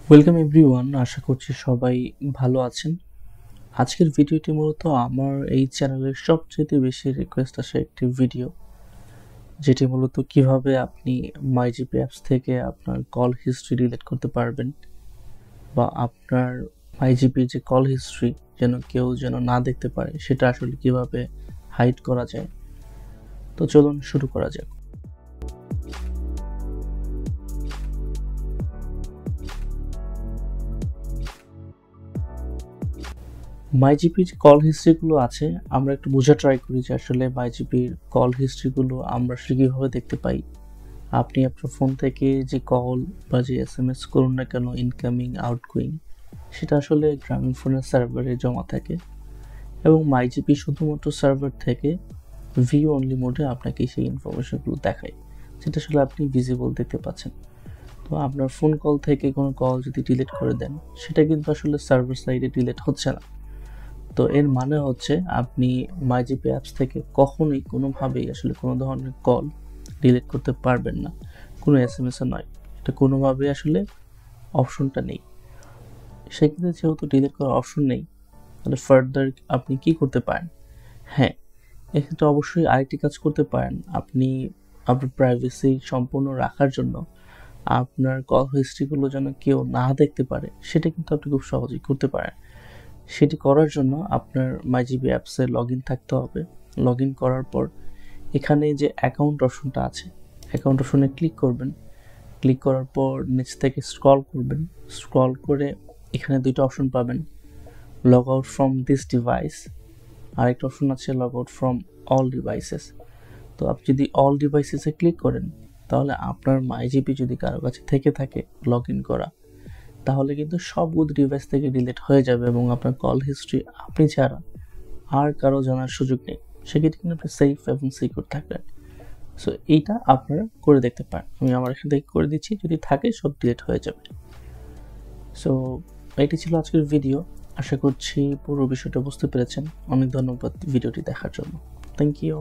Welcome everyone, আশা করছি সবাই ভালো আছেন। আজকের ভিডিওটি মূলত আমার এই চ্যানেলের সবচেয়ে বেশি রিকোয়েস্ট আসা একটি ভিডিও, যেটি মূলত কিভাবে আপনি মাইজিপি অ্যাপস থেকে আপনার কল হিস্ট্রি ডিলিট করতে পারবেন, বা আপনার মাইজিপির যে কল হিস্ট্রি কেউ যেন না দেখতে পারে, সেটা আসলে কিভাবে হাইড করা যায়। তো চলুন শুরু করা যাক। মাইজিপির যে কল হিস্ট্রিগুলো আছে, আমরা একটু বোঝা ট্রাই করি যে আসলে মাইজিপির কল হিস্ট্রিগুলো আমরা আসলে কীভাবে দেখতে পাই। আপনি আপনার ফোন থেকে যে কল বা যে SMS করুন না কেন, ইনকামিং আউটগোয়িং, সেটা আসলে গ্রামীণ ফোনের সার্ভারে জমা থাকে, এবং মাইজিপি শুধুমাত্র সার্ভার থেকে ভিউ অনলি মোডে আপনাকে সেই ইনফরমেশনগুলো দেখায়, যেটা আসলে আপনি ভিজিবল দেখতে পাচ্ছেন। তো আপনার ফোন কল থেকে কোনো কল যদি ডিলিট করে দেন, সেটা কিন্তু আসলে সার্ভার সাইডে ডিলিট হচ্ছে না। তো এর মানে হচ্ছে আপনি মাইজিপি অ্যাপস থেকে কখনোই কোনোভাবেই আসলে কোনো ধরনের কল ডিলিট করতে পারবেন না, কোনো SMS নয়, এটা কোনোভাবেই আসলে অপশনটা নেই। সেক্ষেত্রে যেহেতু ডিলিট করার অপশন নেই, তাহলে ফার্দার আপনি কি করতে পারেন? হ্যাঁ, এক্ষেত্রে অবশ্যই আরেকটি কাজ করতে পারেন। আপনি আপনার প্রাইভেসি সম্পূর্ণ রাখার জন্য আপনার কল হিস্ট্রিগুলো যেন কেউ না দেখতে পারে, সেটা কিন্তু আপনি খুব সহজেই করতে পারেন। সেটি করার জন্য আপনার মাইজিপি অ্যাপসে লগ ইন থাকতে হবে। লগ ইন করার পর এখানে যে অ্যাকাউন্ট অপশনটা আছে, অ্যাকাউন্ট অপশনে ক্লিক করবেন। ক্লিক করার পর নিচ থেকে স্ক্রল করবেন। স্ক্রল করে এখানে দুইটা অপশন পাবেন, log out from this device, আরেকটা অপশন আছে log out from all devices. তো আপনি যদি অল ডিভাইসেসে ক্লিক করেন, তাহলে আপনার মাইজিপি যদি কারো কাছে থেকে থাকে লগ ইন করা, তাহলে কিন্তু সবগুলো ডিভাইস থেকে ডিলিট হয়ে যাবে, এবং আপনার কল হিস্ট্রি আপনি ছাড়া আর কারো জানার সুযোগ নেই। সেক্ষেত্রে কিন্তু আপনি সেফ এবং সিকিউর থাকবেন। সো এইটা আপনারা করে দেখতে পারেন। আমি আমার এখান থেকে করে দিচ্ছি, যদি থাকে সব ডিলিট হয়ে যাবে। সো এটি ছিল আজকের ভিডিও। আশা করছি পুরো বিষয়টা বুঝতে পেরেছেন। অনেক ধন্যবাদ ভিডিওটি দেখার জন্য। Thank you.